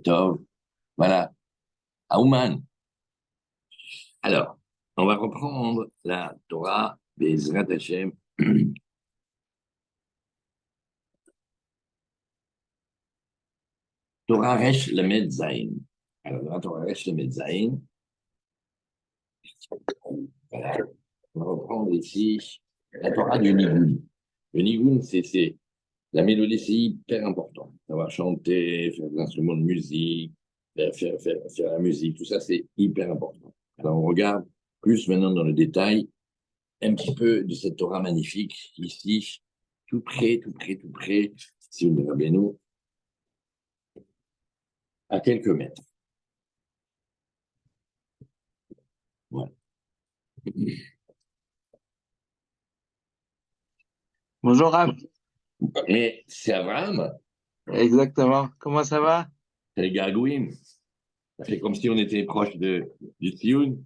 Tov. Voilà, à Ouman. Alors, on va reprendre la Torah Bezrat Hashem. Torah Resh Lamed Zayin. Alors, dans la Torah Resh Lamed Zayin, voilà, on va reprendre ici la Torah du Nigun. Le Nigun, c'est la mélodie, c'est hyper important. Savoir chanter, faire des instruments de musique, faire la musique, tout ça, c'est hyper important. Alors, on regarde plus maintenant dans le détail un petit peu de cette Torah magnifique, ici, tout près, tout près, tout près, si vous me bien nous, à quelques mètres. Voilà. Bonjour Ram. Et c'est Abraham, Exactement. Comment ça va? c'est les gargouilles. Ça fait comme si on était proche du Sioun.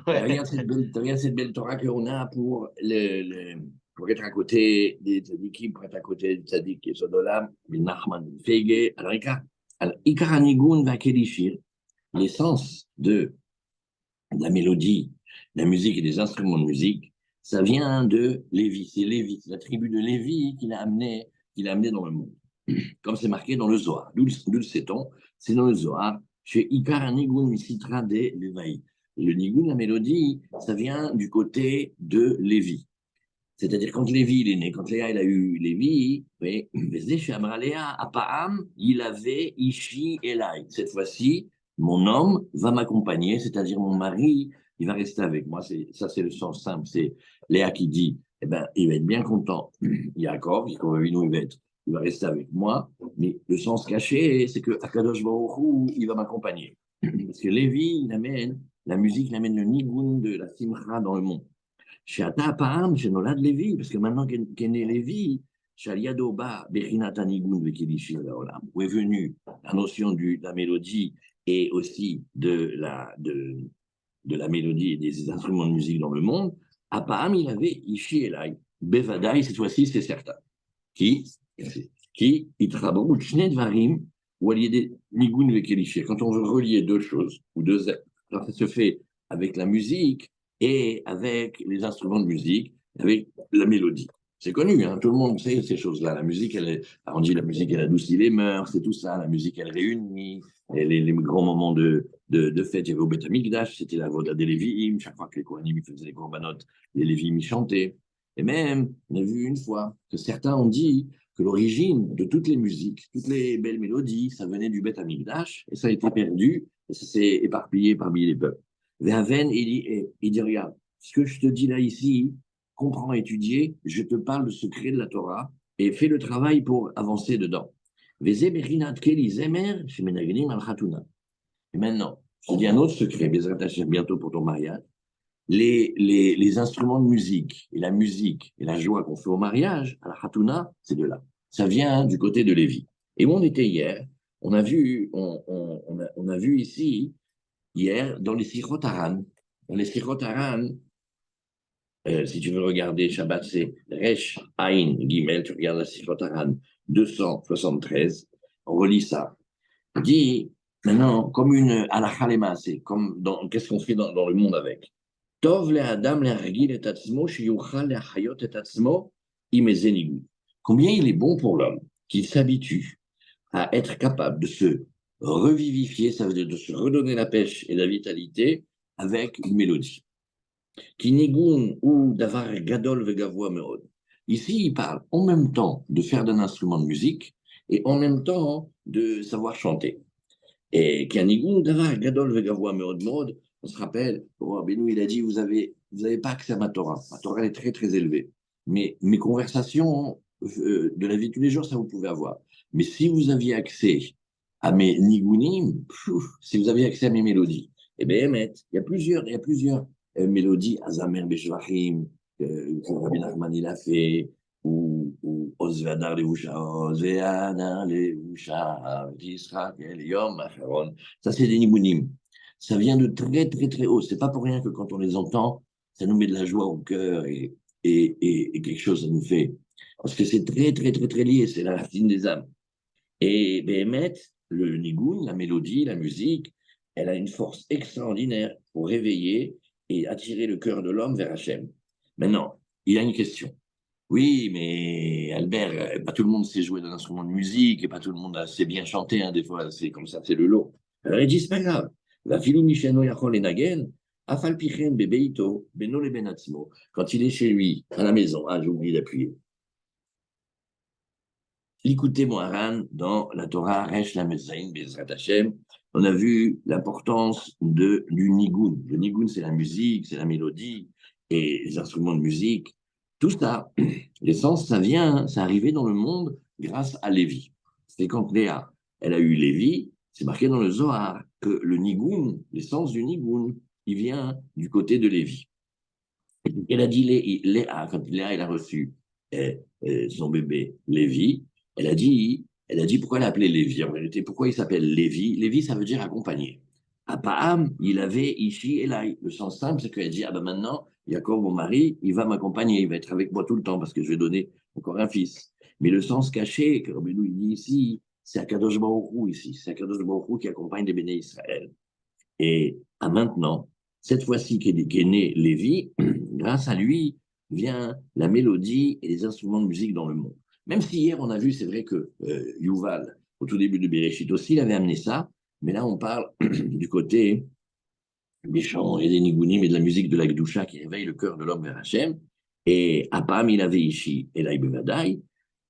Ouais. Regarde cette belle Torah qu'on a pour être à côté des tzadikim, pour être à côté des tzadik et Sodolam, Nachman, Fege. Alors, Ikar Anigun va Kedishir, l'essence de la mélodie, la musique et des instruments de musique, ça vient de Lévi. C'est Lévi, c'est la tribu de Lévi qui l'a amené dans le monde. Comme c'est marqué dans le Zohar. D'où le sait-on? C'est dans le Zohar. Chez Ikar Nigun Misitra de Levaï. Le Nigun, la mélodie, ça vient du côté de Lévi. C'est-à-dire, quand Lévi il est né, quand Léa il a eu Lévi, oui, chez Amraléa, Apaham, il avait Ishi Elai. Cette fois-ci, mon homme va m'accompagner, c'est-à-dire mon mari, il va rester avec moi. Ça, c'est le sens simple. C'est Léa qui dit, eh ben, il va être bien content. Yaakov, il va rester avec moi. Mais le sens caché, c'est que Akadosh Baruch Hu, il va m'accompagner. Parce que Lévi, il amène la musique, il amène le nigun de la simcha dans le monde. Chez Atapam, chez Nolad Lévi, parce que maintenant qu'est né Lévi, Shaliadoba, Bechinata Nigun, Vekilishi, où est venue la notion de la mélodie et aussi de la mélodie et des instruments de musique dans le monde, Apam, il avait Ishi Elai. Bevadai, cette fois-ci, c'est certain. Qui, Itrabou, Varim, ou des Nigun, Vekilishi. Quand on veut relier deux choses, ou deux êtres, ça se fait avec la musique et avec les instruments de musique, avec la mélodie. C'est connu, hein, tout le monde sait ces choses-là. La musique, on dit la musique, elle adoucit les mœurs, c'est tout ça. La musique, elle réunit. Et les grands moments de fête, il y avait au Beth Amikdash, c'était la voda des Lévi'im. Chaque fois que les Kohanim faisaient les corbanotes, les Lévi'im y chantaient. Et même, on a vu une fois que certains ont dit que l'origine de toutes les musiques, toutes les belles mélodies, ça venait du Beth Amikdash, et ça a été perdu, et ça s'est éparpillé parmi les peuples. Verven, il dit, regarde, ce que je te dis là ici, comprends, étudier, je te parle de secret de la Torah, et fais le travail pour avancer dedans. Et maintenant, je te dis un autre secret, bientôt pour ton mariage. Les instruments de musique et la musique et la joie qu'on fait au mariage, à la Hatuna, c'est de là. Ça vient du côté de Lévi. Et où on était hier, on a vu ici, hier, dans les Sichot Haran. Dans les Sichot Haran, si tu veux regarder Shabbat, c'est Resh Ain Gimel, tu regardes la Sichot Haran 273, on relit ça. On dit, maintenant, comme une halakha lema, c'est comme qu'est-ce qu'on fait dans le monde avec. Tov le Adam le Hargil et Atzmo, sheyuchal le Hayot et Atzmo, imezenigu. Combien il est bon pour l'homme qu'il s'habitue à être capable de se revivifier, ça veut dire de se redonner la pêche et la vitalité avec une mélodie. Kinigun ou davar gadol vegavoa meod. Ici, il parle en même temps de faire d'un instrument de musique et en même temps de savoir chanter. Et Kinigun davar gadol vegavoa meod meod, on se rappelle, Rabbeinu, il a dit, vous avez pas accès à ma Torah. Ma Torah, elle est très, très élevée. Mais mes conversations de la vie de tous les jours, ça, vous pouvez avoir. Mais si vous aviez accès à mes nigunim, si vous aviez accès à mes mélodies, eh bien, il y a plusieurs mélodies, Azamer Beshvachim, que Rabbi Nachman il a fait, ou Ozveadar Levusha, Ozveadar Levusha, Yisrak El Yom Acharon. Ça, c'est des nigunim. Ça vient de très, très, très haut. C'est pas pour rien que quand on les entend, ça nous met de la joie au cœur et quelque chose, ça nous fait. Parce que c'est très, très, très, très lié. C'est la racine des âmes. Et Béhémet, le nigun, la mélodie, la musique, elle a une force extraordinaire pour réveiller et attirer le cœur de l'homme vers Hachem. Maintenant, il y a une question. Oui, mais Albert, pas tout le monde sait jouer d'un instrument de musique et pas tout le monde sait bien chanter. Hein, des fois, c'est comme ça, c'est le lot. Alors il dit, c'est pas grave. La filou Micheno Yachol Enagen, Afal Pichen Bebeito, Beno le Benatzmo. Quand il est chez lui, à la maison, ah, j'ai oublié d'appuyer. L'écoutez Moharan dans la Torah Resh Lamezain Bezrat Hashem. On a vu l'importance du nigun. Le nigun, c'est la musique, c'est la mélodie et les instruments de musique. Tout ça, l'essence, ça vient, ça arrivé dans le monde grâce à Lévi. C'est quand Léa, elle a eu Lévi, c'est marqué dans le Zohar que le nigun, l'essence du nigun, il vient du côté de Lévi. Elle a dit Léa, quand Léa elle a reçu son bébé Lévi, elle a dit pourquoi elle l'appelait Lévi en vérité, pourquoi il s'appelle Lévi. Lévi, ça veut dire accompagner. Abraham, il avait Ishi et Laï. Le sens simple, c'est qu'elle dit, ah ben maintenant, Jacob, mon mari, il va m'accompagner, il va être avec moi tout le temps parce que je vais donner encore un fils. Mais le sens caché, que Rabbeinu il dit ici, c'est Akadosh Baruch Hu ici, c'est Akadosh Baruch Hu qui accompagne les béné Israël. Et à maintenant, cette fois-ci qu'est né Lévi, grâce à lui vient la mélodie et les instruments de musique dans le monde. Même si hier on a vu, c'est vrai que Yuval, au tout début de Bereshit aussi, il avait amené ça, mais là on parle du côté des chants et des nigunim et de la musique de la Gdusha qui réveille le cœur de l'homme vers Hachem. Et Apam, il avait Ishi et Laïbevadaï,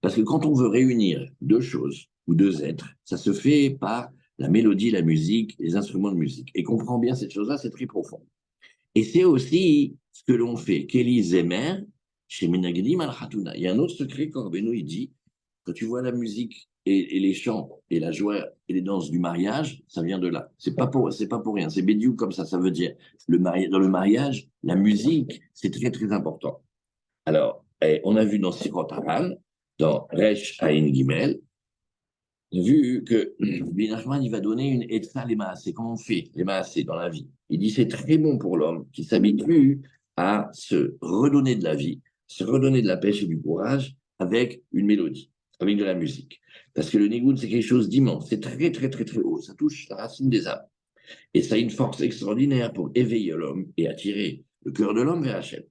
parce que quand on veut réunir deux choses ou deux êtres, ça se fait par la mélodie, la musique, les instruments de musique. Et comprend bien cette chose-là, c'est très profond. Et c'est aussi ce que l'on fait. Kelly Zemer, chez Menagdim al-Khatouna. Il y a un autre secret quand Rabbeinu il dit, quand tu vois la musique et les chants et la joie et les danses du mariage, ça vient de là. C'est pas pour rien. C'est bédiou comme ça. Ça veut dire dans le mariage, la musique, c'est très très important. Alors, on a vu dans Sirot Haran, dans Resh Ain Gimel, vu que Binachman, il va donner une etza les maasé. Comment on fait les maasé dans la vie? Il dit c'est très bon pour l'homme qui s'habitue à se redonner de la vie, se redonner de la pêche et du courage avec une mélodie, avec de la musique. Parce que le nigun, c'est quelque chose d'immense, c'est très, très, très, très haut, ça touche la racine des âmes. Et ça a une force extraordinaire pour éveiller l'homme et attirer le cœur de l'homme vers Hachem.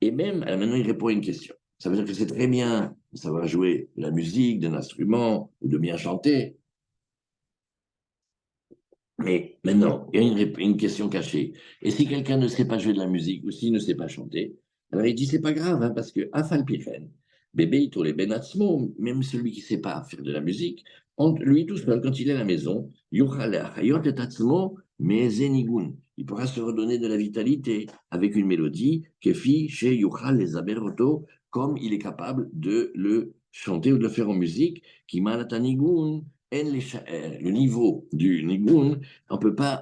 Et même, alors maintenant, il répond à une question. Ça veut dire que c'est très bien de savoir jouer de la musique, d'un instrument, ou de bien chanter. Mais maintenant, il y a une question cachée. Et si quelqu'un ne sait pas jouer de la musique, ou s'il ne sait pas chanter, alors il dit, c'est pas grave, hein, parce que Afal Pichen, bébé, il les benatzmo, même celui qui ne sait pas faire de la musique, lui tout seul, quand il est à la maison, il pourra se redonner de la vitalité avec une mélodie, kefi chez Yuchal les aberoto, comme il est capable de le chanter ou de le faire en musique, qui malatanigun, le niveau du nigun, on peut pas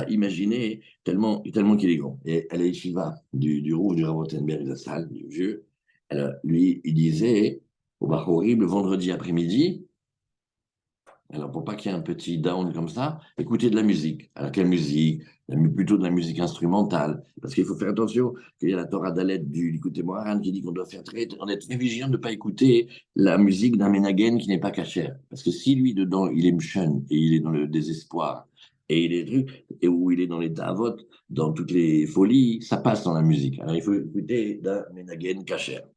imaginer tellement qu'il est grand. Et à la yeshiva du Rouf du Rav Rothenberg, la salle du vieux, alors, lui, il disait au Bachorim le vendredi après-midi, alors pour pas qu'il y ait un petit down comme ça, écoutez de la musique. Alors quelle musique? Plutôt de la musique instrumentale. Parce qu'il faut faire attention qu'il y a la Torah d'Alet du Likutei Moharan qui dit qu'on doit on est très vigilant de ne pas écouter la musique d'un Menagen qui n'est pas cachère. Parce que si lui dedans, il est mchun et il est dans le désespoir et il est truc, et où il est dans les davot, dans toutes les folies, ça passe dans la musique. Alors il faut écouter d'un Menagen cachère.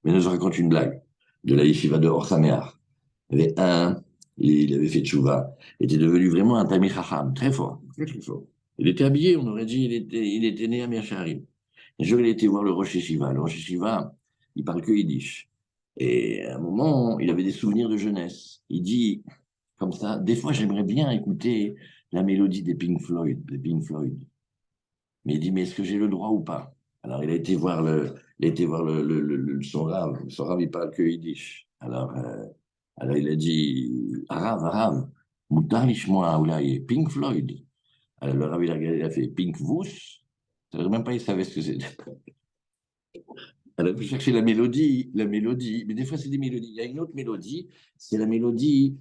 Mais je raconte une blague de la yeshiva de Orsaméar. Il y avait il avait fait tchouva, il était devenu vraiment un Tamil Chacham, très fort, très très fort. Il était habillé, on aurait dit, il était né à Meacharim. Un jour, il était voir le Rosh Yeshiva. Le Rosh Yeshiva, il parle que Yiddish. Et à un moment, il avait des souvenirs de jeunesse. Il dit, comme ça, des fois, j'aimerais bien écouter la mélodie des Pink Floyd, Mais il dit, mais est-ce que j'ai le droit ou pas? Alors, il a été voir son rave. Son rave, il parle que Yiddish. Alors il a dit, Arav, Moutar Lishmoa Oulaye, Pink Floyd. Alors le rave, il a fait Pink Vous. Même pas, il savait ce que c'était. Alors, il chercher la mélodie, mais des fois, c'est des mélodies. Il y a une autre mélodie, c'est la mélodie,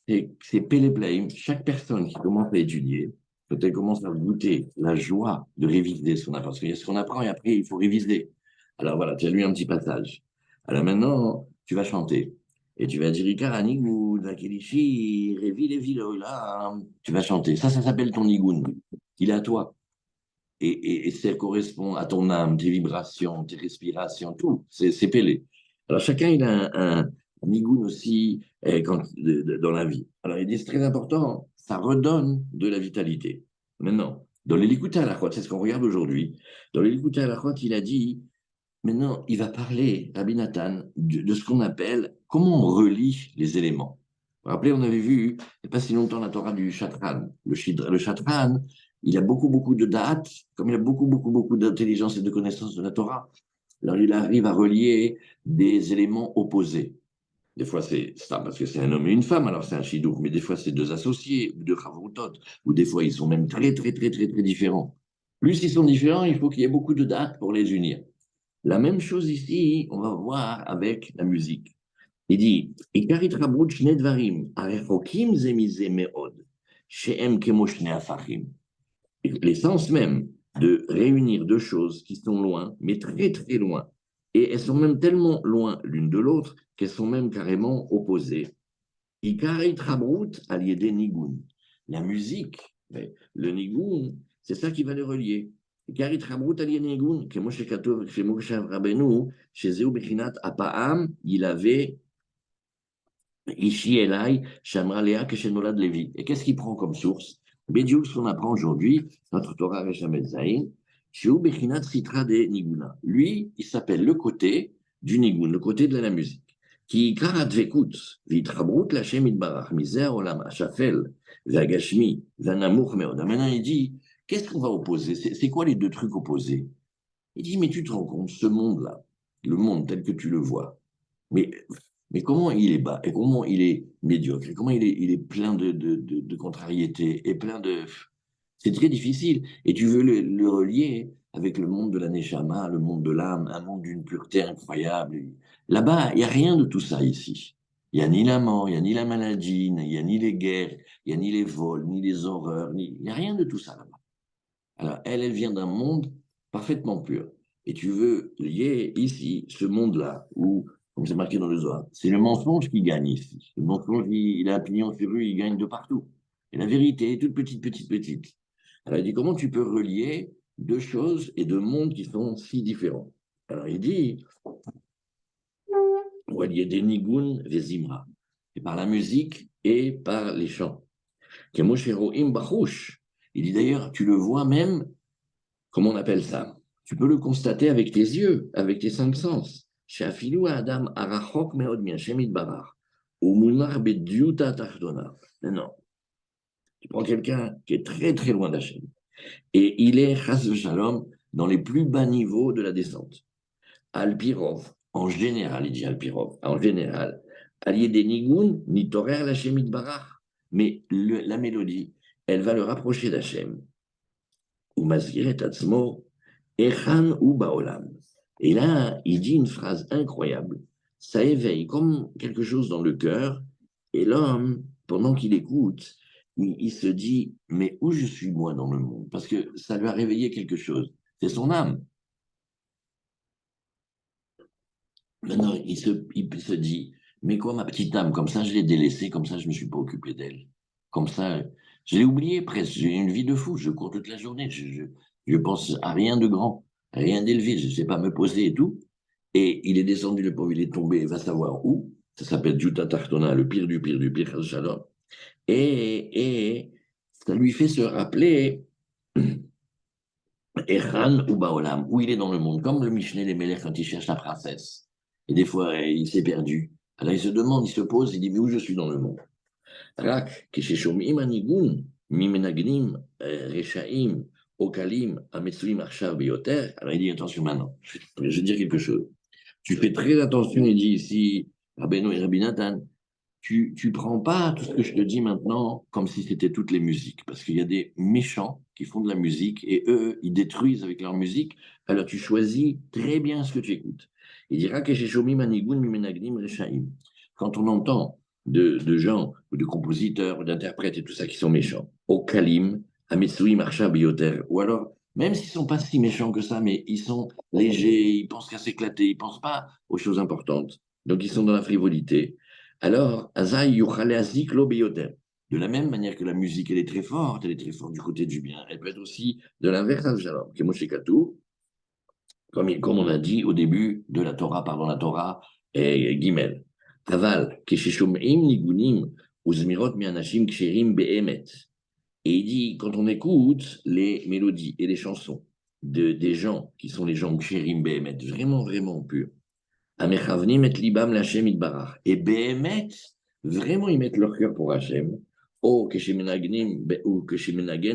c'est Pélépleim. Chaque personne qui commence à étudier, quand elle commence à goûter la joie de réviser ce qu'on apprend, parce qu'il y a ce qu'on apprend et après, il faut réviser. Alors voilà, tu as lu un petit passage. Alors maintenant, tu vas chanter. et tu vas dire Ikar Nigoun, Vakelishi, Revi Levi Leolam. Tu vas chanter. Ça s'appelle ton Nigoun. Il est à toi. Et ça correspond à ton âme, tes vibrations, tes respirations, tout. C'est Pélé. Alors chacun, il a un nigoun aussi dans la vie. Alors il dit, c'est très important, ça redonne de la vitalité. Maintenant, dans l'Élikouta à la c'est ce qu'on regarde aujourd'hui. Dans l'Élikouta à la il a dit, maintenant, il va parler, Rabbi Nathan, de ce qu'on appelle comment on relie les éléments. Vous vous rappelez, on avait vu, il n'y a pas si longtemps, la Torah du Chatran. Le Chatran, il a beaucoup, beaucoup de dates, comme il a beaucoup, beaucoup, beaucoup d'intelligence et de connaissances de la Torah. Alors, il arrive à relier des éléments opposés. Des fois, c'est ça, parce que c'est un homme et une femme, alors c'est un chidouk, mais des fois, c'est deux associés, ou deux chavrutot, ou des fois, ils sont même très, très, très, très, très différents. Plus ils sont différents, il faut qu'il y ait beaucoup de dates pour les unir. La même chose ici, on va voir avec la musique. Il dit, Ikarit Rabrut Shne Dvarim, Arechokim Zemize Meod, Sheem Kemo Shne Afachim. L'essence même de réunir deux choses qui sont loin, mais très très loin, et elles sont même tellement loin l'une de l'autre qu'elles sont même carrément opposées. Ikarit Rabrut Aliede Nigun. La musique, le Nigun, c'est ça qui va les relier. car התחברות על ניגון, כמו שכתוב, כשמשה רבנו, שזהו בחינת הפעם, ילווה אישי אליי, שאמרה לאה כשנולד לוי. Et qu'est-ce qu'il prend comme source? Bediou, ce qu'on apprend aujourd'hui, notre Torah Reshamet Zain, שהוא בחינת סטרא דניגונה. Lui, il s'appelle le côté du nigun, le côté de la musique. כי עיקר הדבקות והתחברות להשם יתברך, מזה העולם השפל והגשמי והנמוך מאוד. Maintenant, il dit, qu'est-ce qu'on va opposer? C'est quoi les deux trucs opposés? Il dit, mais tu te rends compte, ce monde-là, le monde tel que tu le vois, mais comment il est bas, et comment il est médiocre, et comment il est plein de contrariétés, et plein de... C'est très difficile. Et tu veux le relier avec le monde de la Neshama, le monde de l'âme, un monde d'une pureté incroyable. Là-bas, il n'y a rien de tout ça ici. Il n'y a ni la mort, il n'y a ni la maladie, il n'y a ni les guerres, il n'y a ni les vols, ni les horreurs, il n'y a rien de tout ça là-bas. Alors, elle vient d'un monde parfaitement pur. Et tu veux lier ici ce monde-là, où, comme c'est marqué dans le Zohar, c'est le mensonge qui gagne ici. Le mensonge, il a un pignon sur rue, il gagne de partout. Et la vérité est toute petite, petite, petite. Alors, il dit, comment tu peux relier deux choses et deux mondes qui sont si différents? Alors, il dit, on va lier des nigun, des imra, et par la musique et par les chants. Il dit d'ailleurs, tu le vois même. Comment on appelle ça? Tu peux le constater avec tes yeux, avec tes cinq sens. Adam arachok meod mi'Hashem yitbarach, umunar bediuta tachtona. Non, tu prends quelqu'un qui est très très loin d'Hachem, et il est chas shalom dans les plus bas niveaux de la descente. Alpirov, en général, il dit Alpirov, en général, allié des nigun, ni torer l'Hashem yitbarach, mais la mélodie, elle va le rapprocher d'Hachem. Ou masgiret atzmo. Echan ou Baolam. Et là, il dit une phrase incroyable. Ça éveille comme quelque chose dans le cœur. Et l'homme, pendant qu'il écoute, il se dit, mais où je suis moi dans le monde? Parce que ça lui a réveillé quelque chose. C'est son âme. Maintenant, il se dit, mais quoi ma petite âme? Comme ça, je l'ai délaissée, comme ça, je ne me suis pas occupé d'elle. Comme ça, je l'ai oubliée presque. J'ai une vie de fou, je cours toute la journée. Je pense à rien de grand, à rien d'élevé, je ne sais pas me poser et tout. Et il est descendu, le pauvre, il est tombé, il va savoir où. Ça s'appelle Juta Tartona, le pire du pire du pire, Shalom. Et ça lui fait se rappeler Echan ou Baolam, où il est dans le monde, comme le Mishneh les Melech quand il cherche la princesse. Et des fois, il s'est perdu. Alors il se demande, il se pose, il dit, mais où je suis dans le monde? Rak, כששומעים הניגון ממנגנים רשעים או קלים המצויים עכשיו ביותר, alors il dit, attention maintenant, je vais dire quelque chose. Tu fais très attention, il dit ici, Rabbeinu et Rabbi Nathan, tu prends pas tout ce que je te dis maintenant comme si c'était toutes les musiques, parce qu'il y a des méchants qui font de la musique et eux, ils détruisent avec leur musique. Alors tu choisis très bien ce que tu écoutes. Il dira que quand on entend de gens ou de compositeurs ou d'interprètes et tout ça qui sont méchants, au kalim, à Metsui, Marsha, Bioter, ou alors même s'ils sont pas si méchants que ça, mais ils sont légers, ils pensent qu'à s'éclater, ils pensent pas aux choses importantes. Donc ils sont dans la frivolité. alors, Azaï yuchale azik lo beyoter. De la même manière que la musique, elle est très forte du côté du bien. Elle peut être aussi de l'inverse, Al-Shalom. Comme on a dit au début de la Torah, pardon, la Torah et Gimel. Aval, keshishom'im nigunim, uzmirot mi'anashim ksherim be'emet. Et il dit, quand on écoute les mélodies et les chansons des gens qui sont les gens ksherim be'emet, vraiment, vraiment purs, amechavnim et libam l'Hashem itbarach. Et be'emet, vraiment, ils mettent leur cœur pour Hachem. Oh, ou keshemenagen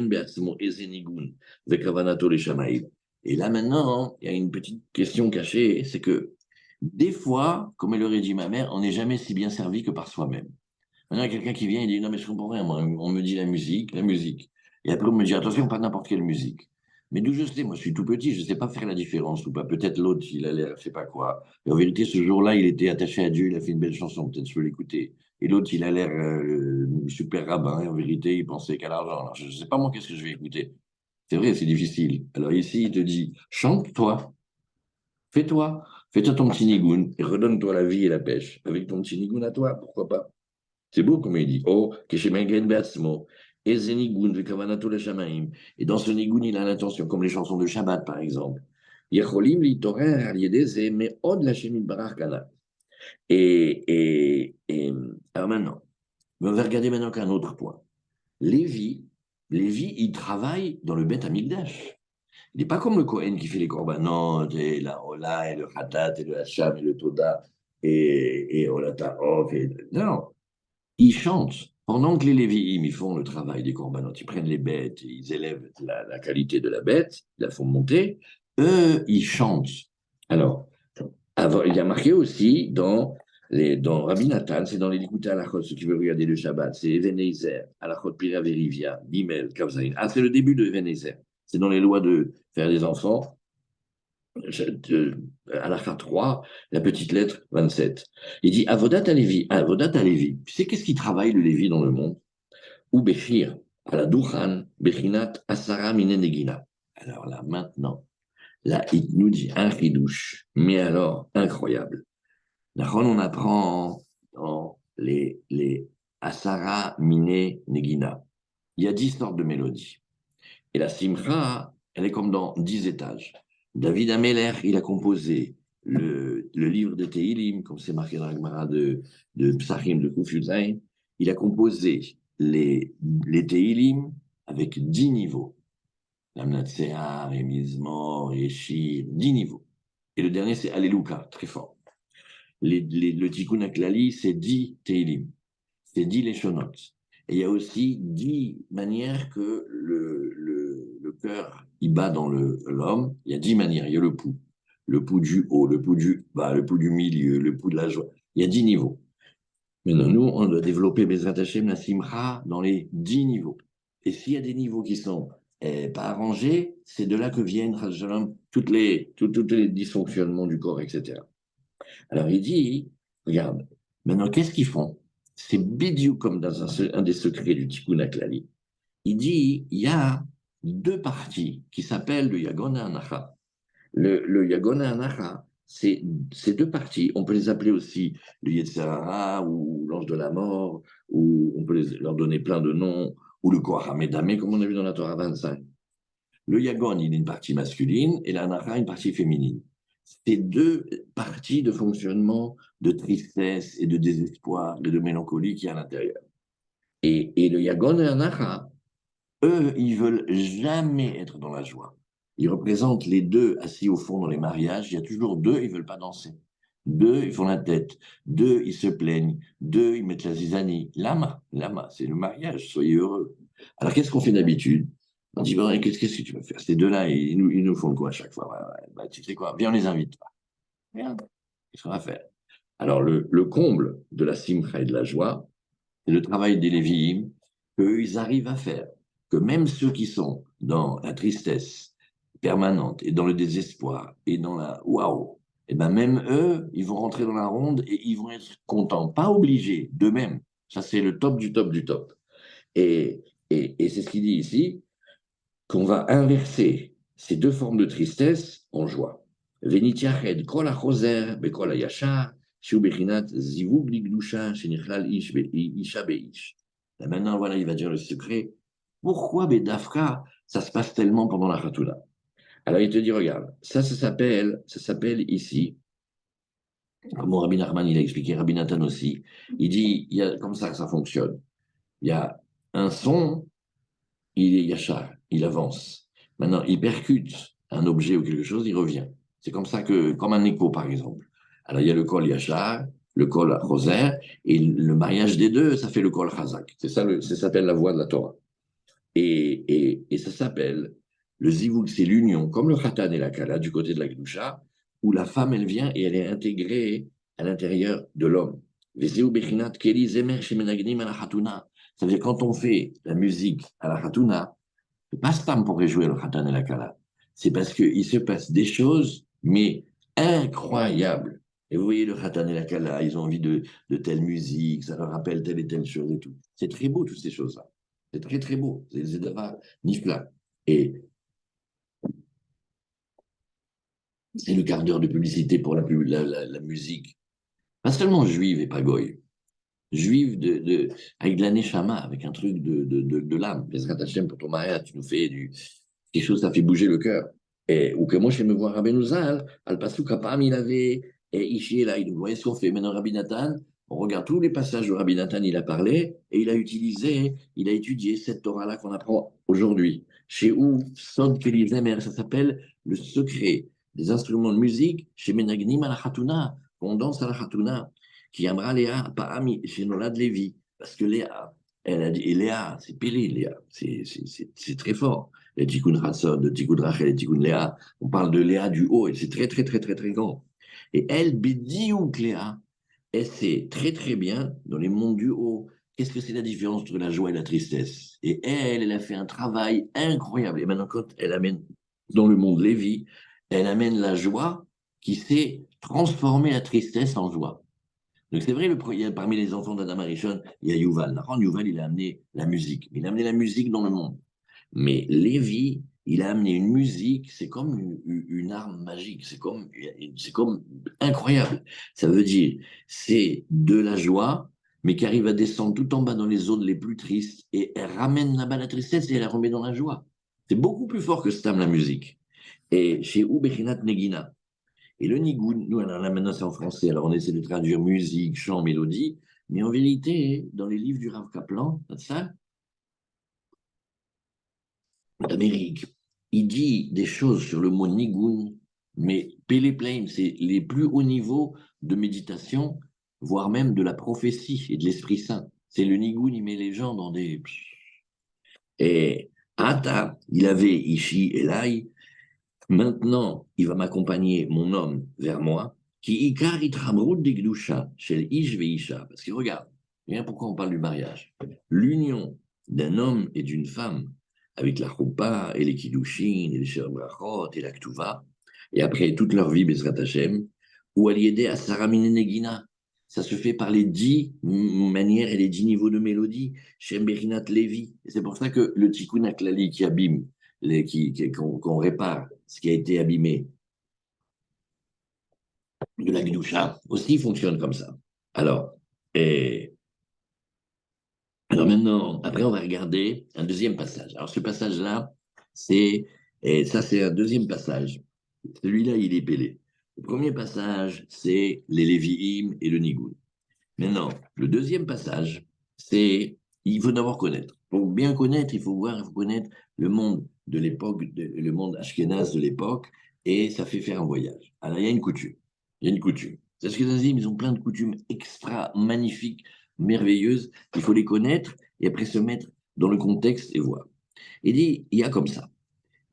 be'atzmo ezenigun, vekavanato le shamaïm. Et là, maintenant, il y a une petite question cachée, c'est que des fois, comme elle aurait dit ma mère, on n'est jamais si bien servi que par soi-même. Maintenant, il y a quelqu'un qui vient et dit, non, mais je comprends rien, moi, on me dit la musique, la musique. Et après, on me dit, attention, pas n'importe quelle musique. Mais d'où je sais, moi, je suis tout petit, je ne sais pas faire la différence ou pas. Peut-être l'autre, il a l'air, je sais pas quoi. Et en vérité, ce jour-là, il était attaché à Dieu, il a fait une belle chanson, peut-être je peux l'écouter. Et l'autre, il a l'air super rabbin, et en vérité, il pensait qu'à l'argent. Alors, je ne sais pas, moi, qu'est-ce que je vais écouter. C'est vrai, c'est difficile. Alors ici, il te dit, chante-toi, fais-toi, fais-toi ton petit nigoun et redonne-toi la vie et la pêche avec ton petit nigoun à toi, pourquoi pas. C'est beau comme il dit. Oh, keshemengen beatzmo, eze nigoun vekavanato l'shamaim. Et dans ce nigoun, il a l'intention, comme les chansons de Shabbat par exemple. Yecholim litorer al yedeze me'od l'Hashem yitbarach kana. Alors maintenant, on va regarder maintenant qu'un autre point. Lévi, Lévi, il travaille dans le Beth Amikdash. Il n'est pas comme le Kohen qui fait les corbanotes, et la Ola, et le Hatat, et le Hacham, et le Toda, et Olataof. Non, ils chantent. Pendant que les Lévi'im, ils font le travail des corbanotes, ils prennent les bêtes, ils élèvent la qualité de la bête, ils la font monter, eux, ils chantent. Alors, il y a marqué aussi dans Rabbi Nathan, c'est dans les Likuté Halachot, ceux qui veulent regarder le Shabbat, c'est Ebenezer, Halachot Pira Verivia, Bimel, Kavzaïn. Ah, c'est le début de Ebenezer. C'est dans les lois de faire des enfants. Halakha 3, la petite lettre 27. Il dit Avodat Alevi. Avodat Alevi. Tu sais qu'est-ce qui travaille le Lévi dans le monde? Ou Bechir, à la Duchan, Bechinat, Asara Minenegina. Alors là, maintenant, là, il nous dit un chidouche, mais alors incroyable. Nachon, on apprend dans les Asara Mine Negina. Il y a 10 sortes de mélodies. Et la Simcha, elle est comme dans 10 étages. David Ameller, il a composé le livre de Tehilim, comme c'est marqué dans la Gemara de Psachim de Kuf Yud-Zayin. Il a composé les Tehilim avec 10 niveaux. Lamnatseah, Mizmor, Yeshir, 10 niveaux. Et le dernier, c'est Alléluia, très fort. Le Tikkun HaKlali, c'est 10 Tehilim. C'est 10 Leshonot. Et il y a aussi 10 manières que le cœur il bat dans l'homme. Il y a 10 manières. Il y a le pouls. Le pouls du haut, le pouls du bas, le pouls du milieu, le pouls de la joie. Il y a 10 niveaux. Maintenant, nous, on doit développer Bezrat Hashem, la Simcha, dans les 10 niveaux. Et s'il y a des niveaux qui sont pas arrangés, c'est de là que viennent tous les dysfonctionnements du corps, etc. Alors il dit, regarde, maintenant qu'est-ce qu'ils font? C'est bidiou comme dans un des secrets du Tikkun HaKlali. Il dit, il y a deux parties qui s'appellent le Yagon et Anacha. Le Yagon et Anacha, c'est ces deux parties. On peut les appeler aussi le Yetzer Hara ou l'ange de la mort, ou on peut leur donner plein de noms, ou le Koach HaMedameh, comme on a vu dans la Torah 25. Le Yagon, il a une partie masculine et l'Anacha, une partie féminine. C'est deux parties de fonctionnement de tristesse et de désespoir et de mélancolie qui y a à l'intérieur. Et le Yagon et l'Anacha, eux, ils veulent jamais être dans la joie. Ils représentent les deux assis au fond dans les mariages. Il y a toujours deux, ils veulent pas danser. Deux, ils font la tête. Deux, ils se plaignent. Deux, ils mettent la zizanie. Lama, c'est le mariage. Soyez heureux. Alors, qu'est-ce qu'on fait d'habitude? On dit, bon, qu'est-ce que tu vas faire? Ces deux-là, ils nous font le coup à chaque fois. Bah, tu sais quoi? Viens, on les invite. Merde, qu'est-ce qu'on va faire? Alors, le comble de la simcha et de la joie, c'est le travail des Lévi'im, qu'eux, ils arrivent à faire. Que même ceux qui sont dans la tristesse permanente et dans le désespoir et dans la waouh, et ben même eux, ils vont rentrer dans la ronde et ils vont être contents, pas obligés, d'eux-mêmes. Ça, c'est le top du top du top. Et c'est ce qu'il dit ici, qu'on va inverser ces deux formes de tristesse en joie. Venitiached kol hachoser bekol hayashar, שהוא בחינת זיווג לקדושה שנכלל אישה באיש. Là, maintenant, voilà, il va dire le secret. Pourquoi Bedafka, ça se passe tellement pendant la Khatouna? Alors, il te dit, regarde, ça s'appelle ici, comme Rabbi Nachman, il a expliqué, Rabbi Nathan aussi, il dit, il y a comme ça que ça fonctionne. Il y a un son, il est yachar, il avance. Maintenant, il percute un objet ou quelque chose, il revient. C'est comme ça que, comme un écho, par exemple. Alors, il y a le kol yachar, le kol roser, et le mariage des deux, ça fait le kol chazak. C'est ça, ça s'appelle la voix de la Torah. Et ça s'appelle le zivouk, c'est l'union, comme le khatan et la kala du côté de la gdusha, où la femme, elle vient et elle est intégrée à l'intérieur de l'homme. Ça veut dire quand on fait la musique à la khatuna, c'est pas stam pour jouer le khatan et la kala. C'est parce qu'il se passe des choses, mais incroyables. Et vous voyez, le khatan et la kala, ils ont envie de telle musique, ça leur rappelle telle et telle chose et tout. C'est très beau, toutes ces choses-là. C'est très, très beau. C'est d'abord nifla. Et c'est le quart d'heure de publicité pour la musique. Pas seulement juive et pas goy. Juive avec de la neshama, avec un truc de l'âme. Bezrat Hashem, pour ton mariage, tu nous fais quelque chose, ça fait bouger le cœur. Ou que moi, je me voir Rabbeinu Zal, Al-Pasuk, Apam, il avait, et Ishi, là, il voyait ce qu'on fait. Maintenant, Rabbi Nathan, on regarde tous les passages où Rabbi Nathan, il a parlé, et il a étudié cette Torah-là qu'on apprend aujourd'hui. Chez où Sod Kelizemer, ça s'appelle le secret des instruments de musique, chez Menagnim à la Khatuna, qu'on danse à la Khatuna, qui aimera Léa, pas Ami, chez Nolad Lévi, parce que Léa, elle a dit, et Léa, c'est péril, Léa, c'est très fort. Les Tikkun Hasson, le Tikkun Rachel, les Tikkun Léa, on parle de Léa du haut, et c'est très, très, très, très, très grand. Et elle, Bédiouk Léa, elle sait très, très bien, dans les mondes du haut, qu'est-ce que c'est la différence entre la joie et la tristesse. Et elle a fait un travail incroyable. Et maintenant, quand elle amène dans le monde Lévi, elle amène la joie qui sait transformer la tristesse en joie. Donc c'est vrai, parmi les enfants d'Adam Arishon, il y a Yuval. Yuval, il a amené la musique. Il a amené la musique dans le monde. Mais Lévi, il a amené une musique, c'est comme une arme magique, c'est comme incroyable. Ça veut dire, c'est de la joie, mais qui arrive à descendre tout en bas dans les zones les plus tristes, et elle ramène là-bas la tristesse et elle la remet dans la joie. C'est beaucoup plus fort que Stam, la musique. Et chez Ubechinat Negina. Et le nigoun, nous, alors là maintenant c'est en français, alors on essaie de traduire musique, chant, mélodie, mais en vérité, dans les livres du Rav Kaplan, ça, d'Amérique, il dit des choses sur le mot nigoun, mais Pélé Plain, c'est les plus hauts niveaux de méditation, voire même de la prophétie et de l'Esprit Saint. C'est le nigoun, il met les gens dans des... Et Ata, il avait Ishi Elai, maintenant, il va m'accompagner, mon homme, vers moi, qui ikar itramrut digdusha, chez ish veisha. Parce que regarde, bien pourquoi on parle du mariage. L'union d'un homme et d'une femme, avec la choupa et les kiddushin, et les sherbrachot et la ktuva, et après toute leur vie, Bezrat Hashem, ou à l'aider à Saramine Negina. Ça se fait par les 10 manières et les 10 niveaux de mélodie, Shem Berinat Levi. Et c'est pour ça que le tikkun aklali qui abîme, qu'on répare ce qui a été abîmé de la Gdoucha aussi fonctionne comme ça. Alors, et, alors maintenant, après, on va regarder un deuxième passage. Alors, ce passage-là, et ça, c'est un deuxième passage. Celui-là, il est pélé. Le premier passage, c'est les Lévi'im et le Nigoun. Maintenant, le deuxième passage, c'est, il faut d'abord connaître. Pour bien connaître, il faut voir, il faut connaître le monde de l'époque, le monde ashkénaze de l'époque, et ça fait faire un voyage. Alors, il y a une coutume. Il y a une coutume. C'est ce que ça dit, ils ont plein de coutumes extra magnifiques, merveilleuses. Il faut les connaître et après se mettre dans le contexte et voir. Il dit, il y a comme ça.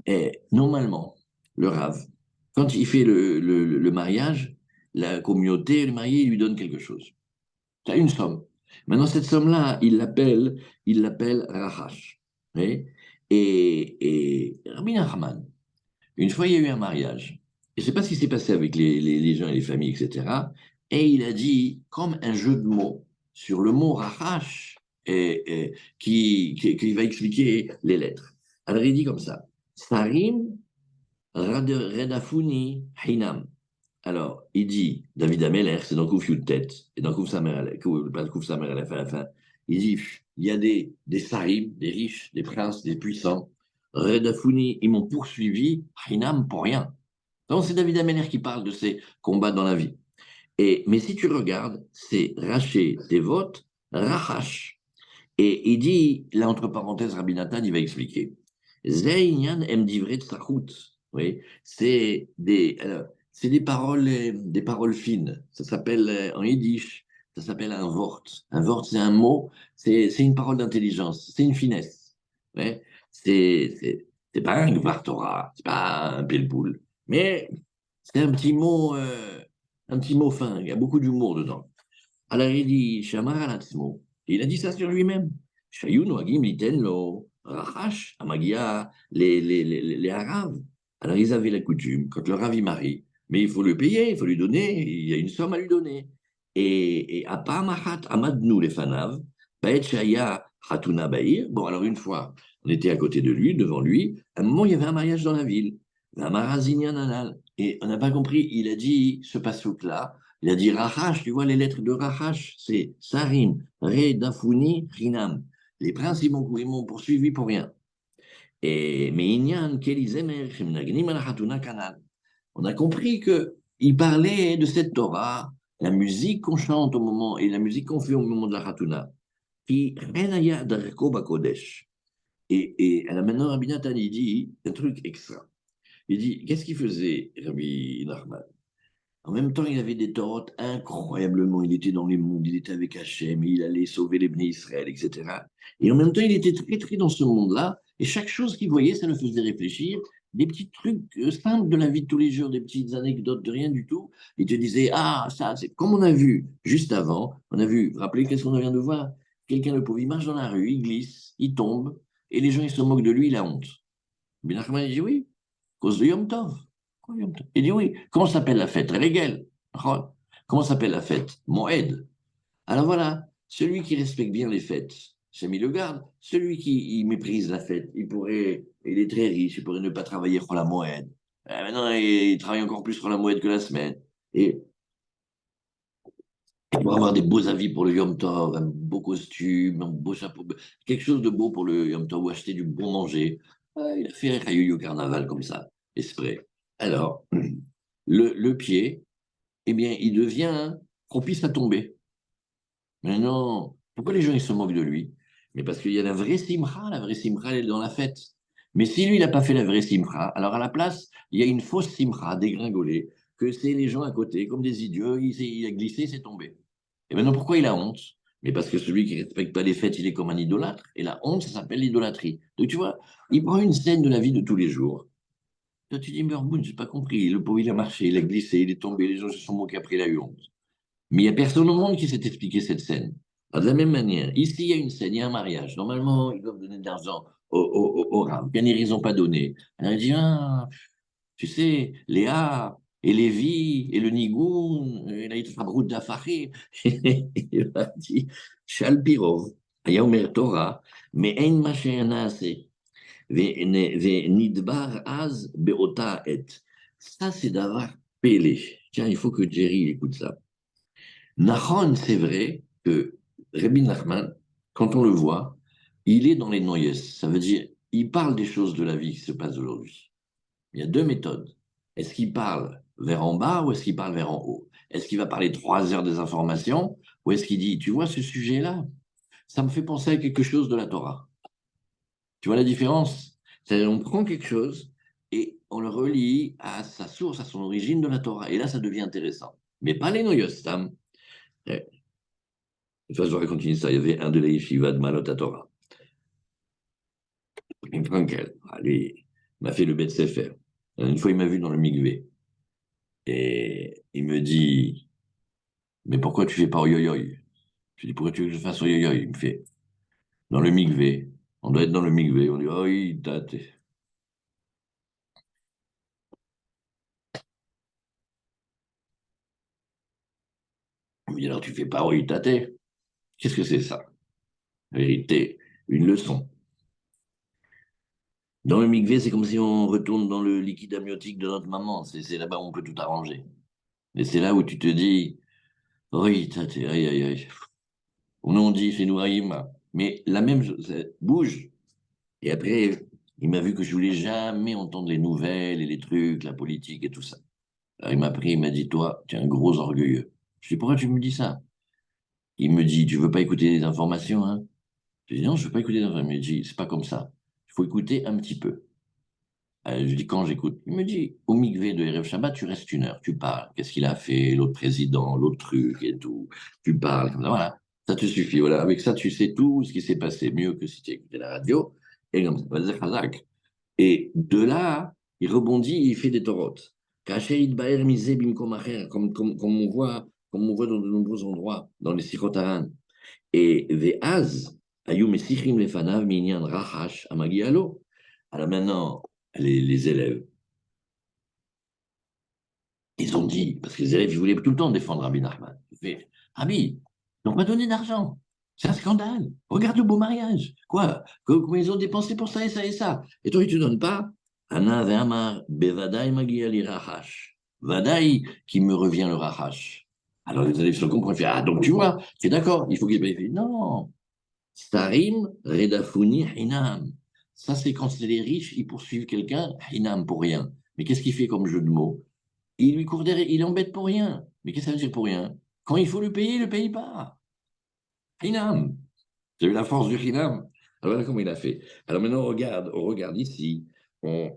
Et normalement, le Rav, quand il fait le mariage, la communauté, le marié, il lui donne quelque chose. Tu as une somme. Maintenant, cette somme-là, il l'appelle Rahash. Oui. Et Rabbi Nachman, une fois, il y a eu un mariage. Je ne sais pas ce qui s'est passé avec les gens et les familles, etc. Et il a dit, comme un jeu de mots, sur le mot Rahash, qui va expliquer les lettres. Alors, il dit comme ça, Sarim Redafuni Hinam. Alors, il dit, David Ameller, c'est dans Kouf Tête, et dans Kouf Samer, pas Kouf Samer à la fin, il dit, il y a des sarim, des riches, des princes, des puissants, Redafouni, ils m'ont poursuivi, Hinam, pour rien. Donc, c'est David Ameller qui parle de ces combats dans la vie. Mais si tu regardes, c'est Raché, Devot, Rachash. Et il dit, là, entre parenthèses, Rabbi Nathan, il va expliquer. Zeynyan emdivret tsachut. Oui, c'est des paroles fines. Ça s'appelle en yiddish, ça s'appelle un vort. Un vort, c'est un mot, c'est une parole d'intelligence, c'est une finesse. Ouais. C'est pas un Gvar Torah, c'est pas un pelpoul, mais c'est un petit mot fin. Il y a beaucoup d'humour dedans. Alors il dit, Shamar alatzmo. Il a dit ça sur lui-même. Shayu noagim liten lo rachash amagia les Arabes. Alors ils avaient la coutume, quand le Rav il marie, mais il faut le payer, il faut lui donner, il y a une somme à lui donner. Et apamachat amadnu les fanav, paet shaya hatuna baïr. Bon, alors une fois, on était à côté de lui, devant lui. À un moment, il y avait un mariage dans la ville. La marazinian anal. Et on n'a pas compris, il a dit ce passouk-là. Il a dit Rahash, tu vois les lettres de Rahash, c'est Sarim, Re, Dafouni, Rinam. Les princes, ils m'ont poursuivi pour rien. Mais Inyan, Kelizemer, Shemnagnim, Alahatuna, Kanal. On a compris qu'il parlait de cette Torah, la musique qu'on chante au moment, et la musique qu'on fait au moment de la Hatuna, qui Renaya Darko Bakodesh. Et alors maintenant, Rabbi Nathan, il dit un truc extra. Il dit, qu'est-ce qu'il faisait, Rabbi Nachman? En même temps, il avait des torotes incroyablement. Il était dans les mondes, il était avec Hachem, il allait sauver les bénis Israël, etc. Et en même temps, il était très, très dans ce monde-là. Et chaque chose qu'il voyait, ça le faisait réfléchir. Des petits trucs simples de la vie de tous les jours, des petites anecdotes de rien du tout. Il te disait, ah, ça, c'est comme on a vu juste avant. On a vu, vous vous rappelez, qu'est-ce qu'on vient de voir? Quelqu'un, le pauvre, il marche dans la rue, il glisse, il tombe, et les gens, ils se moquent de lui, il a honte. Ben Nachman, il dit oui, cause de Yom Tov. Il dit oui. Comment s'appelle la fête? Régel. Comment s'appelle la fête? Moed. Alors voilà, celui qui respecte bien les fêtes, c'est mis le garde. Celui qui méprise la fête, il est très riche, il pourrait ne pas travailler pour la Moed. Maintenant, il travaille encore plus pour la Moed que la semaine. Et pour avoir des beaux avis pour le Yom Tov, un beau costume, un beau chapeau, quelque chose de beau pour le Yom Tov, ou acheter du bon manger. Il a fait un caillou au carnaval comme ça, esprit. Alors, le pied, eh bien, il devient propice à tomber. Mais non, pourquoi les gens ils se moquent de lui? Mais parce qu'il y a la vraie simcha, elle est dans la fête. Mais si lui, il n'a pas fait la vraie simcha, alors à la place, il y a une fausse simcha dégringolée, que c'est les gens à côté, comme des idiots, il a glissé, c'est tombé. Et maintenant, pourquoi il a honte? Mais parce que celui qui ne respecte pas les fêtes, il est comme un idolâtre. Et la honte, ça s'appelle l'idolâtrie. Donc tu vois, il prend une scène de la vie de tous les jours. Toi, tu dis, mais je n'ai pas compris. Le pauvre, il a marché, il a glissé, il est tombé, les gens se sont moqués après, il a eu honte. Mais il n'y a personne au monde qui s'est expliqué cette scène. Alors, de la même manière, ici, il y a une scène, il y a un mariage. Normalement, ils doivent donner de l'argent au rab. Bien, ils n'ont pas donné. Alors, il dit, ah, tu sais, Léa et Lévi et le Nigoun, et là, il te route d'affaire. Il a dit, Shalpirov, Ayaomer Torah, mais ein mashéanase, nidbar az beota et. Ça, c'est d'avoir pélé. Tiens, il faut que Jerry écoute ça. Nahon, c'est vrai que Rabbi Nachman, quand on le voit, il est dans les noyes. Ça veut dire, il parle des choses de la vie qui se passent aujourd'hui. Il y a deux méthodes. Est-ce qu'il parle vers en bas ou est-ce qu'il parle vers en haut? Est-ce qu'il va parler 3 heures des informations ou est-ce qu'il dit, tu vois ce sujet-là, ça me fait penser à quelque chose de la Torah. Tu vois la différence? C'est-à-dire, on prend quelque chose et on le relie à sa source, à son origine de la Torah. Et là, ça devient intéressant. Mais pas les noyos, Sam. De toute façon, je vais continuer ça. Il y avait un de la yeshiva de Malot Torah. Frankel, lui, il m'a fait le Bet Sefer. Une fois, il m'a vu dans le Migvé. Et il me dit, mais pourquoi tu fais pas au yo-yo? Je lui dis, pourquoi tu veux que je fasse au yo-yo? Il me fait, dans le Migvé. On doit être dans le Migvé. On dit, oh, oui, date. Il me dit, alors tu fais pas au tate? Qu'est-ce que c'est ça? En vérité, une leçon. Dans le Migvé, c'est comme si on retourne dans le liquide amniotique de notre maman. C'est là-bas où on peut tout arranger. Et c'est là où tu te dis, oui, aïe, aïe, aïe. On en dit, c'est Nouraïm. Mais la même chose, bouge. Et après, il m'a vu que je voulais jamais entendre les nouvelles et les trucs, la politique et tout ça. Alors, il m'a pris, il m'a dit, toi, tu es un gros orgueilleux. Je dis, pourquoi tu me dis ça? Il me dit, tu veux pas écouter les informations, hein? Je dis, non, je veux pas écouter les informations. Il me dit, c'est pas comme ça. Il faut écouter un petit peu. Je dis, quand j'écoute? Il me dit, au mikvé de Erev Shabbat, tu restes 1 heure, tu parles. Qu'est-ce qu'il a fait, l'autre président, l'autre truc et tout. Tu parles, comme ça, voilà. Ça te suffit, voilà. Avec ça, tu sais tout ce qui s'est passé, mieux que si tu écoutais la radio. Et comme ça, vas-y, chazak. Et de là, il rebondit, il fait des torotes. Comme on voit dans de nombreux endroits, dans les Sichot Haran. Et Ve'az, Ayu Mesichim Lefanav Minyan Rachash Amagi Alo. Alors maintenant, les élèves, ils ont dit, parce que les élèves, ils voulaient tout le temps défendre Rabbi Nachman. Ils fait, Rabbi, donc pas donné d'argent. C'est un scandale. Regarde le beau mariage. Quoi? Comment ils ont dépensé pour ça et ça et ça. Et toi, ils ne te donnent pas? Ana ve'amar bevadai magia li rachash. Vadaï qui me revient le rachash. Alors les élèves se comprennent. Ah, donc tu vois, c'est d'accord, il faut qu'ils payent. Non. Starim redafuni hinam. Ça, c'est quand c'est les riches, ils poursuivent quelqu'un, hinam, pour rien. Mais qu'est-ce qu'il fait comme jeu de mots? Il lui court derrière, il l'embête pour rien. Mais qu'est-ce que ça veut dire pour rien? Quand il faut le payer, il ne le paye pas. Hinam. J'ai vu la force du Hinam. Alors voilà comment il a fait. Alors maintenant, on regarde ici. On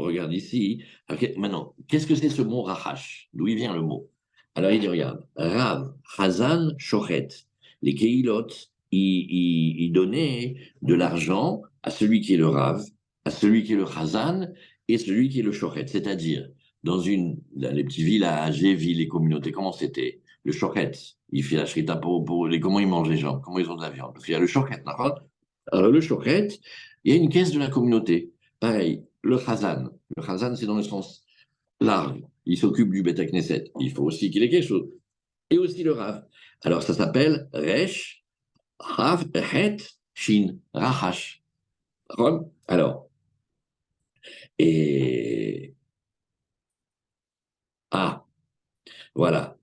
regarde ici. Alors, maintenant, qu'est-ce que c'est ce mot Rahash? D'où il vient le mot? Alors il dit, regarde, Rav, Hazan, Shochet. Les Keilot, ils donnaient de l'argent à celui qui est le Rav, à celui qui est le Hazan et celui qui est le Shochet. C'est-à-dire, dans les petits villages, les villes, les communautés, comment c'était? Le Shochet, il fait la shrita comment ils mangent les gens, comment ils ont de la viande. Parce qu'il y a le Shochet, d'accord? Alors le Shochet, il y a une caisse de la communauté. Pareil, le Chazan. Le Chazan, c'est dans le sens large. Il s'occupe du Beth Knesset. Il faut aussi qu'il ait quelque chose. Et aussi le Rav. Alors ça s'appelle Resh, Rav, Het, Shin, Rahash. D'accord? Alors, et. Ah, voilà.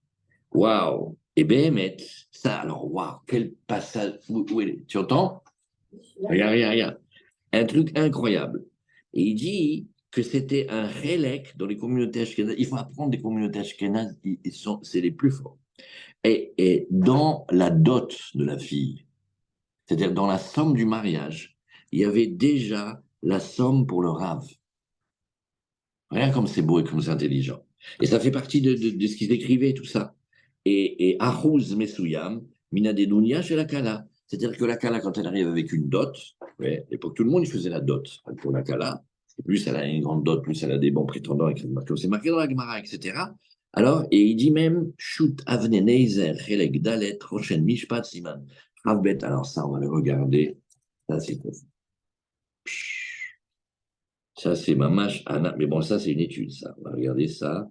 Waouh! Et Béhémet, ça, alors, waouh, quel passage. Tu entends? Regarde, regarde, regarde. Un truc incroyable. Et il dit que c'était un relèque dans les communautés ashkénazes. Il faut apprendre des communautés ashkénazes, c'est les plus forts. Et dans la dot de la fille, c'est-à-dire dans la somme du mariage, il y avait déjà la somme pour le rave. Regarde comme c'est beau et comme c'est intelligent. Et ça fait partie de ce qu'ils écrivaient, tout ça. Et Ahouz Mesuyam, Mina Dedunia chez la Kala. C'est-à-dire que la Kala, quand elle arrive avec une dot, ouais, à l'époque, tout le monde il faisait la dot pour la Kala. Plus elle a une grande dot, plus elle a des bons prétendants, c'est marqué dans la Gemara, etc. Alors, et il dit même, Shoot Avne Neizer, Chelek Dalet, Rochen Mishpat Siman. Ravbet, alors ça, on va le regarder. Ça, c'est quoi? Ça, c'est Mamash Anna. Mais bon, ça, c'est une étude, ça. On va regarder ça.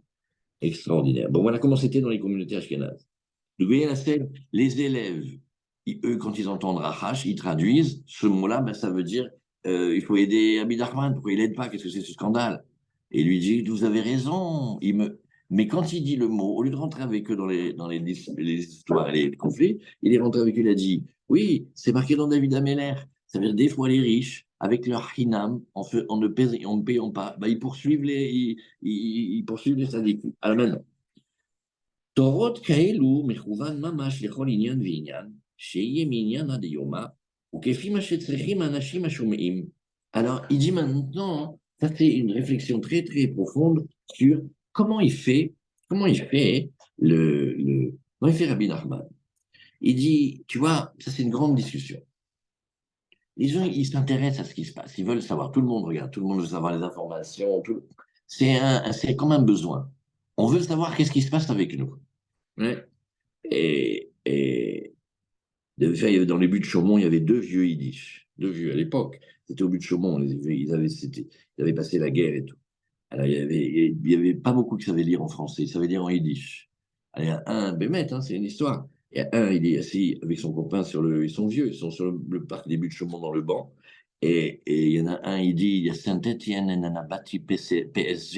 Extraordinaire. Bon, voilà comment c'était dans les communautés ashkénazes. Vous voyez la scène? Les élèves, eux, quand ils entendent Rahash, ils traduisent ce mot-là, ben, ça veut dire il faut aider Abid Arman. Pourquoi il n'aide pas? Qu'est-ce que c'est ce scandale? Et il lui dit vous avez raison. Mais quand il dit le mot, au lieu de rentrer avec eux les histoires et les conflits, il est rentré avec eux, il a dit oui, c'est marqué dans David Ameller. Ça veut dire des fois les riches, avec leur hinam, en ne payant pas, ben, ils poursuivent les syndics. Alors maintenant, תורות כאלו מכוון ממש לכל עניין ועניין, שיהיה מעניין עד יומה, וכפי מה שצריכים האנשים השומעים. Alors, il dit maintenant, ça c'est une réflexion très très profonde sur comment il fait comment il fait Rabbi Nachman. Il dit, tu vois, ça c'est une grande discussion. Les gens, ils s'intéressent à ce qui se passe, ils veulent savoir, tout le monde regarde, tout le monde veut savoir les informations, c'est comme un besoin. On veut savoir qu'est-ce qui se passe avec nous. Ouais. Et de fait, dans les buts de Chaumont, il y avait deux vieux yiddish, deux vieux à l'époque. C'était au but de Chaumont, ils avaient passé la guerre et tout. Alors, il y avait pas beaucoup qui savaient lire en français, ils savaient lire en yiddish. Alors, il y a un, Bémet, hein, c'est une histoire. Il y a un, il est assis avec son copain ils sont vieux, ils sont sur le parc des buts de Chaumont dans le banc. Et il y en a un, il dit, il y a Saint-Étienne, et on a battu PSG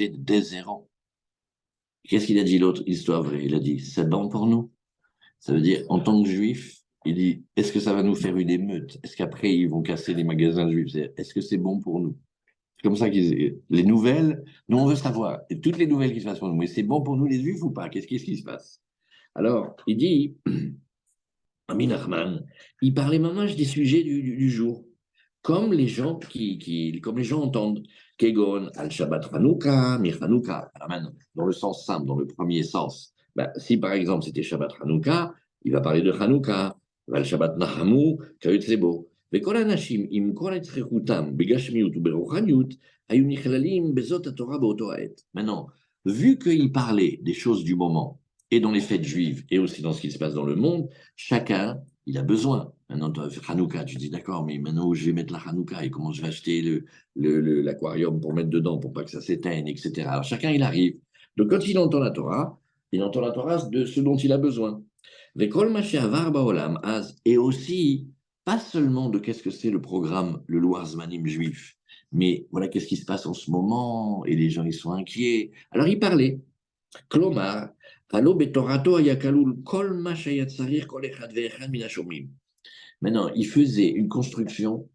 de 2-0. Qu'est-ce qu'il a dit l'autre histoire vraie? Il a dit, c'est bon pour nous. Ça veut dire, en tant que juif, il dit, est-ce que ça va nous faire une émeute? Est-ce qu'après, ils vont casser les magasins juifs? Est-ce que c'est bon pour nous? C'est comme ça qu'ils... Les nouvelles, nous, on veut savoir. Et toutes les nouvelles qui se passent pour nous. Mais c'est bon pour nous, les juifs, ou pas? Qu'est-ce qui se passe? Alors, il dit, Amin Nachman, il parlait maintenant des sujets du jour. Comme les gens comme les gens entendent. Kegon, al-Shabbat Hanouka, mi Hanouka. Dans le sens simple, dans le premier sens. Ben, si par exemple c'était Shabbat Hanouka, il va parler de Hanouka. Al-Shabbat Nahamu, Kayutsebo. וכל האנשים, עם כל הצריכותם בגשמיות וברוחניות, היו נכללים בזאת התורה באותו העת. Maintenant, vu qu'il parlait des choses du moment, et dans les fêtes juives, et aussi dans ce qui se passe dans le monde, chacun, il a besoin. Maintenant, Hanouka, tu dis d'accord, mais maintenant où je vais mettre la Hanouka et comment je vais acheter l'aquarium pour mettre dedans pour pas que ça s'éteigne, etc. Alors chacun, il arrive. Donc quand il entend la Torah de ce dont il a besoin. Et aussi, pas seulement de qu'est-ce que c'est le programme, le Loar Zmanim juif, mais voilà qu'est-ce qui se passe en ce moment, et les gens, ils sont inquiets. Alors il parlait. כלומר, הלא בתורתו היה כלול כל מה שהיה צריך כל אחד ואחד מן השומעים. Maintenant, il faisait une construction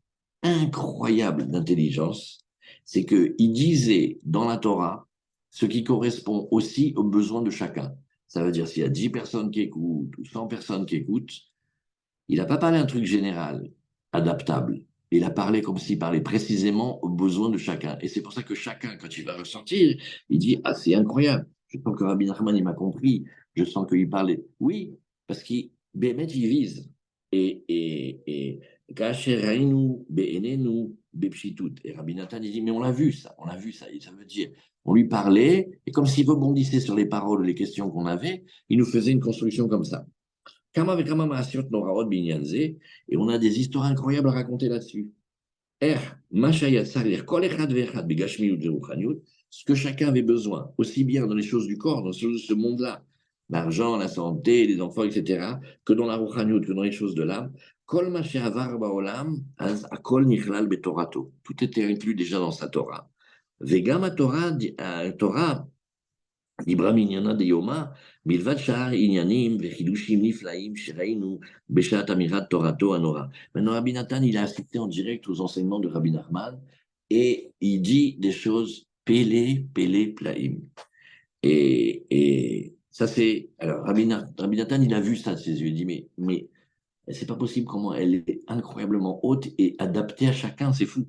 incroyable d'intelligence. C'est qu'il disait dans la Torah ce qui correspond aussi aux besoins de chacun. Ça veut dire s'il y a 10 personnes qui écoutent ou 100 personnes qui écoutent, il n'a pas parlé un truc général, adaptable. Il a parlé comme s'il parlait précisément aux besoins de chacun. Et c'est pour ça que chacun, quand il va ressortir, il dit, ah, c'est incroyable. Je sens que Rabbi Nachman, il m'a compris. Je sens qu'il parlait. Oui, parce qu'il il vise. Et Kacher Rainu, Be'enenu, Bepshitut. Et Rabbi Nathan, il dit, mais on l'a vu ça, on l'a vu ça. Et ça veut dire, on lui parlait, et comme s'il rebondissait sur les paroles, les questions qu'on avait, il nous faisait une construction comme ça. Kama vekama maasiot noraot binyan ze, et on a des histoires incroyables à raconter là-dessus. Mashayat sarir, kol echad ve'echad begashmiut ve'ruchaniut, ce que chacun avait besoin, aussi bien dans les choses du corps, dans les choses de ce monde-là, l'argent, la santé, les enfants, etc., que dans la ruchaniut, que dans les choses de l'âme. Kol mashavar ba'olam, az akol nichlal betorato. Tout était inclus déjà dans sa Torah. Vegam Torah, דיברה מעניינה דיומא, מלבד שאר עניינים וחידושים נפלאים שראינו בשעת אמירת תורתו הנורא. Maintenant, Rabbi Nathan, il a assisté en direct aux enseignements de Rabbi Nachman et il dit des choses pélé, plaïm. Et ça, c'est. Alors, Rabbi Nathan, il a vu ça de ses yeux. Il dit, mais c'est pas possible comment elle est incroyablement haute et adaptée à chacun, c'est fou.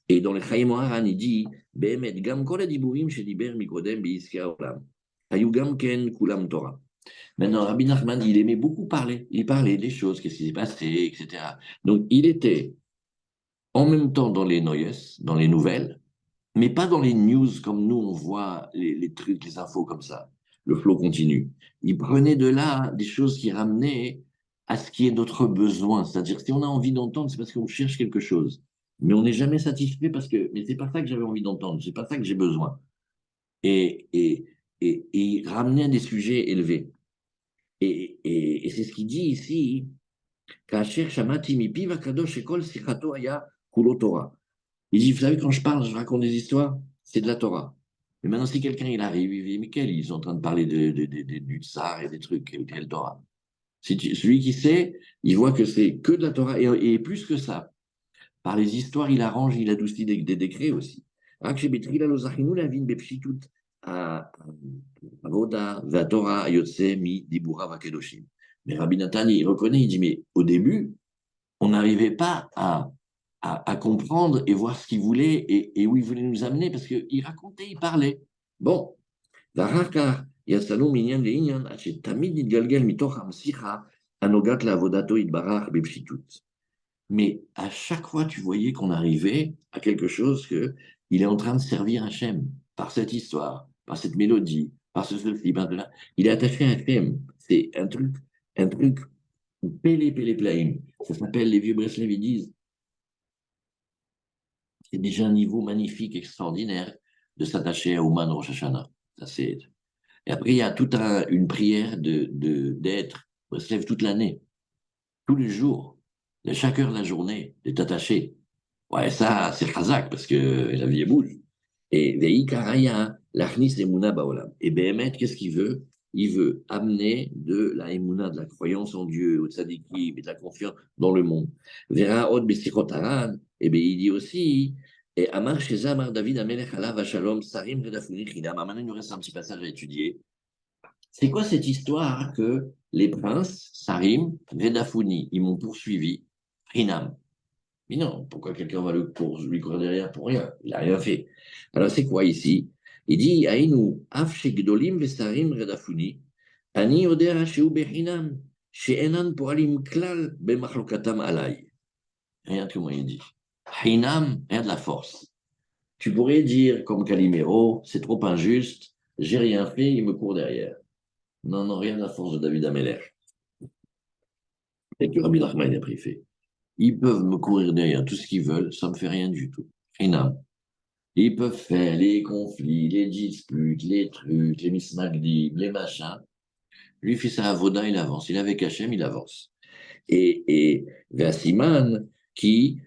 Et dans le Chaim Moharan, il dit, באמת, גם כל הדיבורים שדיבר מקודם בעסקי העולם, היו גם כן כולם תורה. Maintenant, Rabbi Nachman, il aimait beaucoup parler. Il parlait des choses, qu'est-ce qui s'est passé, etc. Donc, il était en même temps dans les noyes, dans les nouvelles, mais pas dans les news comme nous, on voit les trucs, les infos comme ça. Le flot continue. Il prenait de là des choses qui ramenaient à ce qui est notre besoin. C'est-à-dire, si on a envie d'entendre, c'est parce qu'on cherche quelque chose. Mais on n'est jamais satisfait parce que, mais c'est pas ça que j'avais envie d'entendre, c'est pas ça que j'ai besoin. Et il ramenait à des sujets élevés. Et c'est ce qu'il dit ici, Kacher Shamati Mipiv Akadosh Ekol Sichato Aya Kulo Torah. Il dit, vous savez, quand je parle, je raconte des histoires, c'est de la Torah. Mais maintenant, si quelqu'un il arrive, il dit, mais quel, ils sont en train de parler du tsar et des trucs, quelle Torah. Celui qui sait, il voit que c'est que de la Torah, et plus que ça. Par les histoires, il arrange, il adoucit des décrets aussi. רק שבתחילה לא זכינו להבין בפשיטות העבודה והתורה היוצא מדיבוריו הקדושים. Mais Rabbi Nathan, il reconnaît, il dit, mais au début, on n'arrivait pas à comprendre et voir ce qu'il voulait et où il voulait nous amener, parce qu'il racontait, il parlait. Bon, ואחר כך יצאנו מעניין לעניין, עד שתמיד נתגלגל מתוך המשיחה הנוגעת לעבודתו יתברך בפשיטות. Mais à chaque fois, tu voyais qu'on arrivait à quelque chose que il est en train de servir Hachem par cette histoire, par cette mélodie, par ceci, par cela. Il est attaché à Hachem. C'est un truc pélé plaïm. Ça s'appelle, les vieux Breslev, ils disent, c'est déjà un niveau magnifique, extraordinaire de s'attacher à Ouman Rosh Hashanah. Ça, c'est... Et après, il y a toute une prière d'être Breslev toute l'année, tous les jours, de chaque heure de la journée, d'être attaché. Ouais, ça, c'est Khazak, parce que la vie bouge. Et Vei Karaya, L'achnis emuna baolam. Et Béhémet, qu'est-ce qu'il veut? Il veut amener de la emuna, de la croyance en Dieu, au tzadikim, et de la confiance dans le monde. Vera od besichot haran. Et bien, il dit aussi, et Amar Sheza, Amar David, Amelech alav Shalom, Sarim redafuni chinam. Maintenant, il nous reste un petit passage à étudier. C'est quoi cette histoire que les princes, Sarim, Redafuni, ils m'ont poursuivi, Rinam? Mais non, pourquoi quelqu'un va lui courir derrière pour rien? Il n'a rien fait. Alors c'est quoi ici? Il dit, Aïnou, Af Shegdolim Vesarim Redafuni, Ani Oder Sheu Bechinam, She'enan Poalim Klal Bemachlokatam Alay. Rien que moi, il dit. Hinam, rien de la force. Tu pourrais dire, comme Calimero, c'est trop injuste, j'ai rien fait, il me court derrière. Non, non, rien à force de David Ameller. Et que Rabbi Nachman a pris fait. Ils peuvent me courir derrière tout ce qu'ils veulent, ça ne me fait rien du tout. Rien. Ils peuvent faire les conflits, les disputes, les trucs, les mismagdim, les machins. Lui, fait sa avoda, il avance. Il est avec Hachem, il avance. Et Vasiman, qui,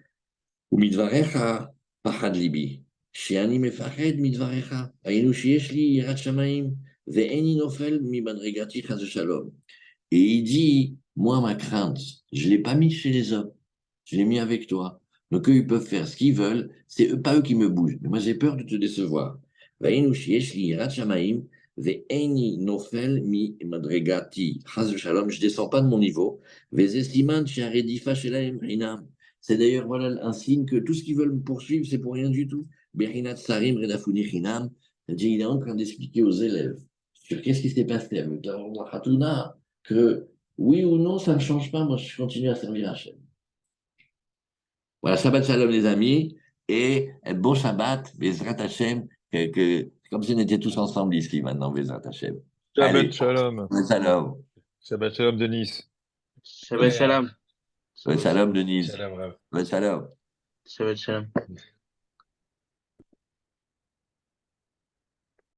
ou midvarecha, pachad libi. Sheani mefached midvarecha. Ainu sheyesh li yirat shamayim. Ve'eni nofel mi madregati chaz shalom. Et il dit, moi, ma crainte, je ne l'ai pas mis chez les hommes, je l'ai mis avec toi. Donc, eux, ils peuvent faire ce qu'ils veulent, c'est pas eux qui me bougent. Mais moi, j'ai peur de te décevoir. Je descends pas de mon niveau. C'est d'ailleurs voilà un signe que tout ce qu'ils veulent me poursuivre, c'est pour rien du tout. C'est-à-dire, il est en train d'expliquer aux élèves sur qu'est-ce qui s'est passé avec la Hatuna, que oui ou non, ça ne change pas, moi je continue à servir Hachem. Voilà, Shabbat Shalom les amis, et bon Shabbat, Bezrat Hachem, comme si on était tous ensemble ici maintenant, Bezrat Hachem. Shabbat Allez, Shalom. Shabbat Shalom. Shabbat Shalom, Denis. Shabbat Shalom. Shabbat Shalom, Denise. Shalom, Rav. Shabbat Shalom. Shabbat Shalom.